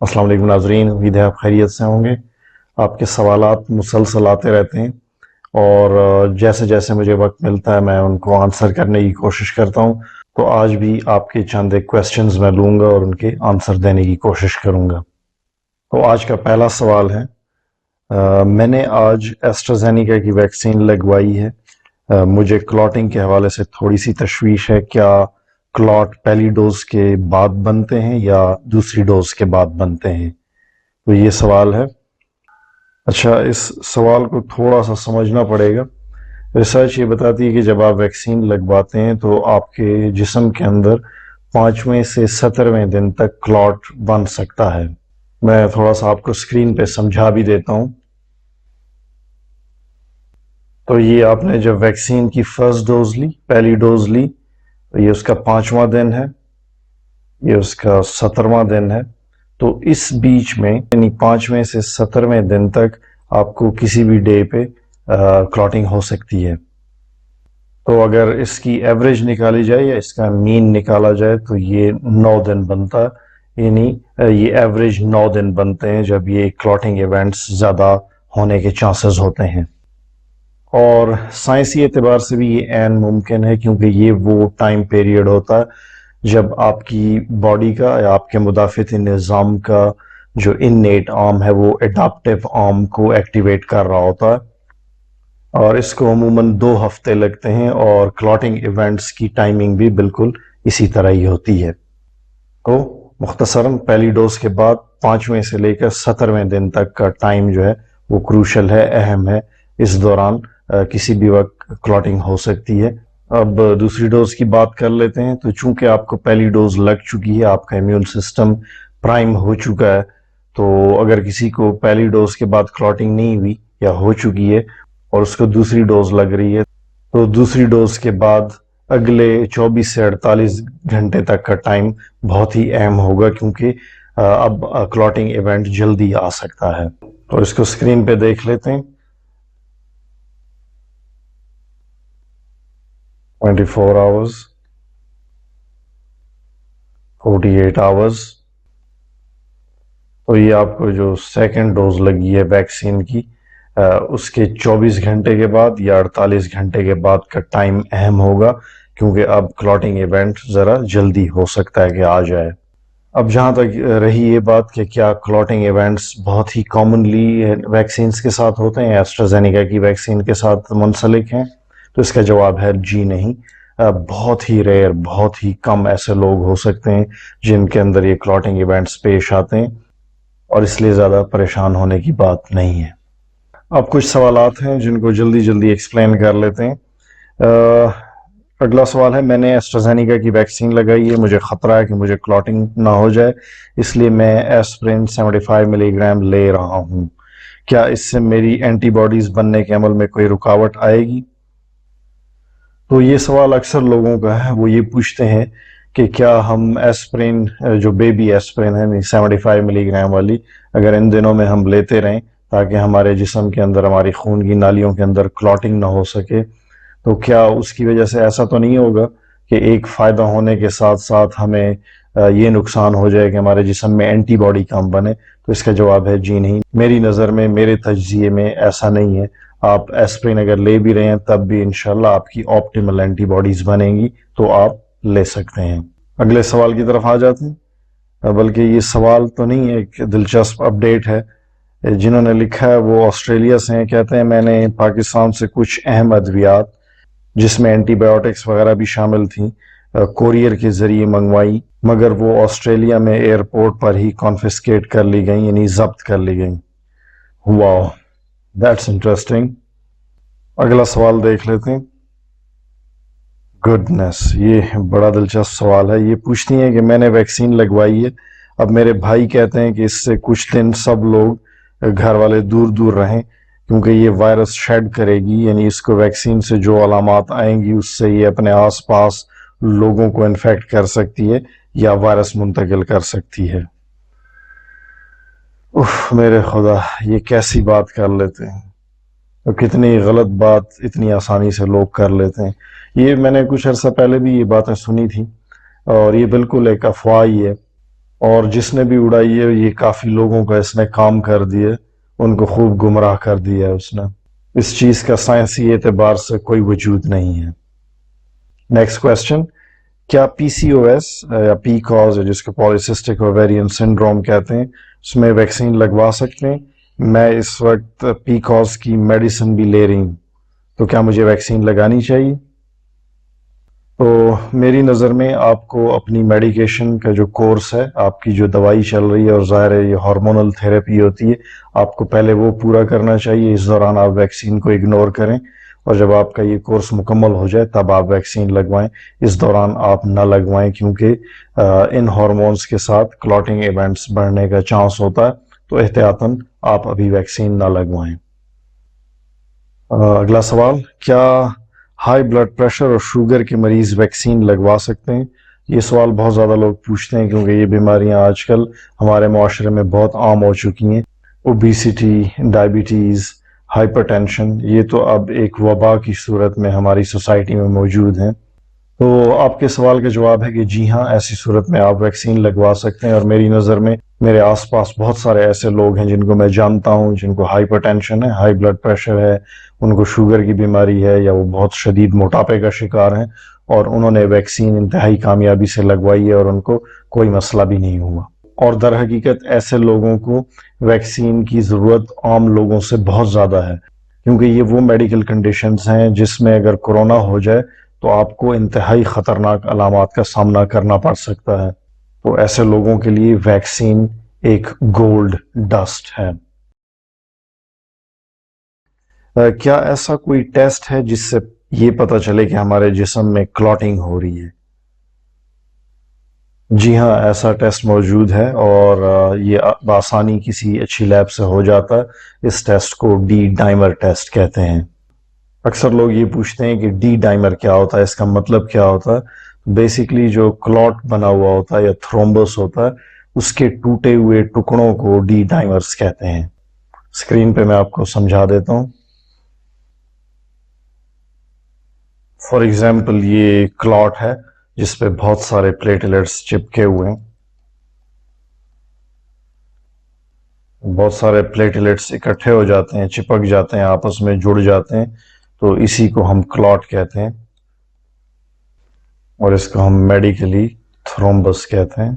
अस्सलाम वालेकुम नाज़रीन, उम्मीद है आप खैरियत से होंगे। आपके सवालात मुसलसल आते रहते हैं और जैसे जैसे मुझे वक्त मिलता है मैं उनको आंसर करने की कोशिश करता हूँ। तो आज भी आपके चंद एक क्वेश्चंस मैं लूँगा और उनके आंसर देने की कोशिश करूँगा। तो आज का पहला सवाल है, मैंने आज एस्ट्राजेनेका की वैक्सीन लगवाई है। मुझे क्लॉटिंग के हवाले से थोड़ी सी तशवीश है। क्या क्लॉट पहली डोज के बाद बनते हैं या दूसरी डोज के बाद बनते हैं? तो ये सवाल है। अच्छा, इस सवाल को थोड़ा सा समझना पड़ेगा। रिसर्च ये बताती है कि जब आप वैक्सीन लगवाते हैं तो आपके जिस्म के अंदर 5वें से 17वें दिन तक क्लॉट बन सकता है। मैं थोड़ा सा आपको स्क्रीन पे समझा भी देता हूँ। तो ये आपने जब वैक्सीन की फर्स्ट डोज ली, पहली डोज ली, तो ये उसका 5वां दिन है, ये उसका 17वां दिन है। तो इस बीच में यानी 5वें से 17वें दिन तक आपको किसी भी डे पे क्लॉटिंग हो सकती है। तो अगर इसकी एवरेज निकाली जाए या इसका मीन निकाला जाए तो ये 9 दिन बनता है। यानी ये एवरेज 9 दिन बनते हैं जब ये क्लॉटिंग इवेंट्स ज़्यादा होने के चांसेस होते हैं। और साइंसी एतबार से भी ये ऐन मुमकिन है, क्योंकि ये वो टाइम पीरियड होता है जब आपकी बॉडी का या आपके मुदाफ़िती निज़ाम का जो इन्नेट आर्म है वो एडाप्टिव आर्म को एक्टिवेट कर रहा होता है, और इसको अमूमन 2 हफ्ते लगते हैं और क्लॉटिंग इवेंट्स की टाइमिंग भी बिल्कुल इसी तरह ही होती है। तो मुख्तसरन पहली डोज के बाद 5वें से लेकर 17वें दिन तक का टाइम जो है वो क्रूशल है, अहम है। इस दौरान किसी भी वक्त क्लॉटिंग हो सकती है। अब दूसरी डोज की बात कर लेते हैं। तो चूंकि आपको पहली डोज लग चुकी है, आपका इम्यून सिस्टम प्राइम हो चुका है, तो अगर किसी को पहली डोज के बाद क्लॉटिंग नहीं हुई या हो चुकी है और उसको दूसरी डोज लग रही है, तो दूसरी डोज के बाद अगले 24 से 48 घंटे तक का टाइम बहुत ही अहम होगा, क्योंकि अब क्लॉटिंग इवेंट जल्दी आ सकता है। तो इसको स्क्रीन पे देख लेते हैं। 24 आवर्स, 48 आवर्स। तो ये आपको जो सेकेंड डोज लगी है वैक्सीन की, उसके 24 घंटे के बाद या 48 घंटे के बाद का टाइम अहम होगा, क्योंकि अब क्लॉटिंग इवेंट ज़रा जल्दी हो सकता है कि आ जाए। अब जहाँ तक रही ये बात कि क्या क्लॉटिंग इवेंट्स बहुत ही कॉमनली वैक्सीन्स के साथ होते हैं, एस्ट्राजेनेका की वैक्सीन के साथ मुंसलिक हैं, तो इसका जवाब है जी नहीं। बहुत ही रेयर, बहुत ही कम ऐसे लोग हो सकते हैं जिनके अंदर ये क्लॉटिंग इवेंट्स पेश आते हैं, और इसलिए ज़्यादा परेशान होने की बात नहीं है। अब कुछ सवालात हैं जिनको जल्दी जल्दी एक्सप्लेन कर लेते हैं। अगला सवाल है, मैंने एस्ट्राजेनेका की वैक्सीन लगाई है, मुझे ख़तरा है कि मुझे क्लॉटिंग ना हो जाए, इसलिए मैं एस्प्रिन 75 मिलीग्राम ले रहा हूँ। क्या इससे मेरी एंटीबॉडीज़ बनने के अमल में कोई रुकावट आएगी? तो ये सवाल अक्सर लोगों का है। वो ये पूछते हैं कि क्या हम एस्प्रिन, जो बेबी एस्प्रिन है 75 मिलीग्राम वाली, अगर इन दिनों में हम लेते रहें ताकि हमारे जिस्म के अंदर, हमारी खून की नालियों के अंदर क्लॉटिंग ना हो सके, तो क्या उसकी वजह से ऐसा तो नहीं होगा कि एक फ़ायदा होने के साथ साथ हमें ये नुकसान हो जाए कि हमारे जिस्म में एंटीबॉडी कम बने? तो इसका जवाब है जी नहीं। मेरी नज़र में, मेरे तज्ज़िये में ऐसा नहीं है। आप एस्प्रिन अगर ले भी रहे हैं तब भी इंशाल्लाह आपकी ऑप्टिमल एंटीबॉडीज़ बनेंगी, तो आप ले सकते हैं। अगले सवाल की तरफ आ जाते हैं। बल्कि ये सवाल तो नहीं है, एक दिलचस्प अपडेट है। जिन्होंने लिखा है वो ऑस्ट्रेलिया से हैं। कहते हैं, मैंने पाकिस्तान से कुछ अहम अद्वियात जिसमें एंटीबायोटिक्स वगैरह भी शामिल थी कोरियर के ज़रिए मंगवाई, मगर वो ऑस्ट्रेलिया में एयरपोर्ट पर ही कॉन्फिस्केट कर ली गई, यानी ज़ब्त कर ली गई। वाह, दैट्स इंटरेस्टिंग। अगला सवाल देख लेते हैं। गुडनेस, ये बड़ा दिलचस्प सवाल है। ये पूछती हैं कि मैंने वैक्सीन लगवाई है, अब मेरे भाई कहते हैं कि इससे कुछ दिन सब लोग, घर वाले दूर दूर रहें, क्योंकि ये वायरस शेड करेगी, यानी इसको वैक्सीन से जो अलामात आएंगी उससे ये अपने आसपास लोगों को इन्फेक्ट कर सकती है या वायरस मुंतकिल कर सकती है। उफ मेरे खुदा, ये कैसी बात कर लेते हैं, तो कितनी गलत बात इतनी आसानी से लोग कर लेते हैं। ये मैंने कुछ अर्सा पहले भी ये बातें सुनी थी, और ये बिल्कुल एक अफवाह ही है। اور جس نے بھی اڑائی ہے یہ کافی لوگوں کا اس نے کام کر دیا، ان کو خوب گمراہ کر دیا ہے اس نے. اس چیز کا سائنسی اعتبار سے کوئی وجود نہیں ہے. نیکسٹ کویسچن، کیا پی سی او ایس یا پی کاز جس کو پالیسسٹک اوویرین سنڈروم کہتے ہیں اس میں ویکسین لگوا سکتے ہیں؟ میں اس وقت پی کاز کی میڈیسن بھی لے رہی ہوں، تو کیا مجھے ویکسین لگانی چاہیے؟ تو میری نظر میں آپ کو اپنی میڈیکیشن کا جو کورس ہے، آپ کی جو دوائی چل رہی ہے، اور ظاہر ہے یہ ہارمونل تھیراپی ہوتی ہے، آپ کو پہلے وہ پورا کرنا چاہیے. اس دوران آپ ویکسین کو اگنور کریں، اور جب آپ کا یہ کورس مکمل ہو جائے تب آپ ویکسین لگوائیں. اس دوران آپ نہ لگوائیں کیونکہ ان ہارمونز کے ساتھ کلاٹنگ ایونٹس بڑھنے کا چانس ہوتا ہے، تو احتیاطاً آپ ابھی ویکسین نہ لگوائیں. اگلا سوال، کیا ہائی بلڈ پریشر اور شوگر کے مریض ویکسین لگوا سکتے ہیں؟ یہ سوال بہت زیادہ لوگ پوچھتے ہیں کیونکہ یہ بیماریاں آج کل ہمارے معاشرے میں بہت عام ہو چکی ہیں. اوبیسٹی، ڈائبٹیز، ہائپر ٹینشن، یہ تو اب ایک وبا کی صورت میں ہماری سوسائٹی میں موجود ہیں. تو آپ کے سوال کا جواب ہے کہ جی ہاں، ایسی صورت میں آپ ویکسین لگوا سکتے ہیں. اور میری نظر میں میرے آس پاس بہت سارے ایسے لوگ ہیں جن کو میں جانتا ہوں جن کو ہائپر ٹینشن ہے، ہائی بلڈ پریشر ہے، ان کو شوگر کی بیماری ہے، یا وہ بہت شدید موٹاپے کا شکار ہیں، اور انہوں نے ویکسین انتہائی کامیابی سے لگوائی ہے اور ان کو کوئی مسئلہ بھی نہیں ہوا. اور در حقیقت ایسے لوگوں کو ویکسین کی ضرورت عام لوگوں سے بہت زیادہ ہے، کیونکہ یہ وہ میڈیکل کنڈیشنز ہیں جس میں اگر کورونا ہو جائے تو آپ کو انتہائی خطرناک علامات کا سامنا کرنا پڑ سکتا ہے. تو ایسے لوگوں کے لیے ویکسین ایک گولڈ ڈسٹ ہے. کیا ایسا کوئی ٹیسٹ ہے جس سے یہ پتہ چلے کہ ہمارے جسم میں کلاٹنگ ہو رہی ہے؟ جی ہاں، ایسا ٹیسٹ موجود ہے، اور یہ بآسانی کسی اچھی لیب سے ہو جاتا ہے. اس ٹیسٹ کو ڈی ڈائمر ٹیسٹ کہتے ہیں. اکثر لوگ یہ پوچھتے ہیں کہ ڈی ڈائمر کیا ہوتا ہے، اس کا مطلب کیا ہوتا ہے؟ بیسیکلی جو کلاٹ بنا ہوا ہوتا ہے یا تھرومبس ہوتا ہے، اس کے ٹوٹے ہوئے ٹکڑوں کو ڈی ڈائمرز کہتے ہیں. اسکرین پہ میں آپ کو سمجھا دیتا ہوں. فار ایگزامپل یہ کلاٹ ہے جس پہ بہت سارے پلیٹلیٹس چپکے ہوئے ہیں. بہت سارے پلیٹلیٹس اکٹھے ہو جاتے ہیں، چپک جاتے ہیں، آپس میں جڑ جاتے ہیں، تو اسی کو ہم کلاٹ کہتے ہیں، اور اس کو ہم میڈیکلی تھرومبس کہتے ہیں.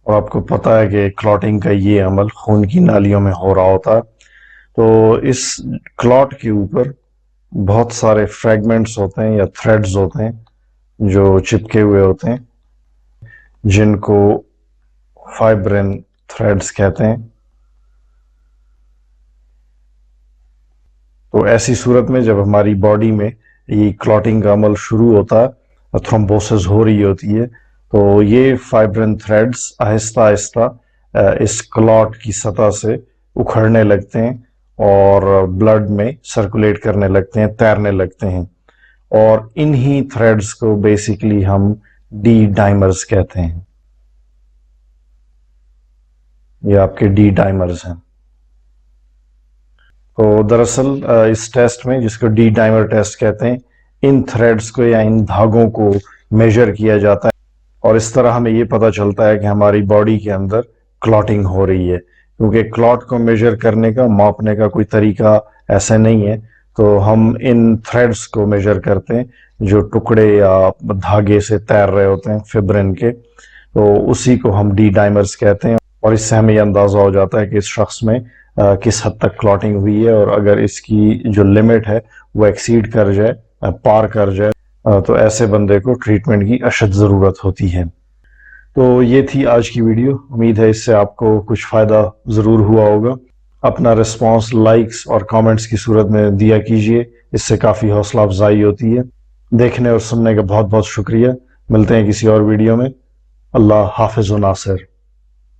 اور آپ کو پتہ ہے کہ کلاٹنگ کا یہ عمل خون کی نالیوں میں ہو رہا ہوتا ہے. تو اس کلاٹ کے اوپر بہت سارے فریگمنٹس ہوتے ہیں یا تھریڈز ہوتے ہیں جو چپکے ہوئے ہوتے ہیں، جن کو فائبرن تھریڈز کہتے ہیں. تو ایسی صورت میں جب ہماری باڈی میں یہ کلاٹنگ کا عمل شروع ہوتا ہے، تھرومبوسس ہو رہی ہوتی ہے، تو یہ فائبرن تھریڈز آہستہ آہستہ اس کلاٹ کی سطح سے اکھڑنے لگتے ہیں اور بلڈ میں سرکولیٹ کرنے لگتے ہیں، تیرنے لگتے ہیں. اور انہی تھریڈز کو بیسیکلی ہم ڈی ڈائمرز کہتے ہیں. یہ آپ کے ڈی ڈائمرز ہیں. تو دراصل اس ٹیسٹ میں، جس کو ڈی ڈائمر ٹیسٹ کہتے ہیں، ان تھریڈز کو یا ان دھاگوں کو میجر کیا جاتا ہے، اور اس طرح ہمیں یہ پتہ چلتا ہے کہ ہماری باڈی کے اندر کلاٹنگ ہو رہی ہے. کیونکہ کلاٹ کو میجر کرنے کا، ماپنے کا کوئی طریقہ ایسا نہیں ہے، تو ہم ان تھریڈز کو میجر کرتے ہیں جو ٹکڑے یا دھاگے سے تیر رہے ہوتے ہیں، فبرن کے. تو اسی کو ہم ڈی ڈائمرز کہتے ہیں، اور اس سے ہمیں یہ اندازہ ہو جاتا ہے کہ اس شخص میں کس حد تک کلاٹنگ ہوئی ہے، اور اگر اس کی جو لمٹ ہے وہ ایکسیڈ کر جائے، پار کر جائے، تو ایسے بندے کو ٹریٹمنٹ کی اشد ضرورت ہوتی ہے. تو یہ تھی آج کی ویڈیو. امید ہے اس سے آپ کو کچھ فائدہ ضرور ہوا ہوگا. اپنا رسپانس لائکس اور کامنٹس کی صورت میں دیا کیجئے، اس سے کافی حوصلہ افزائی ہوتی ہے. دیکھنے اور سننے کا بہت بہت شکریہ. ملتے ہیں کسی اور ویڈیو میں. اللہ حافظ و ناصر.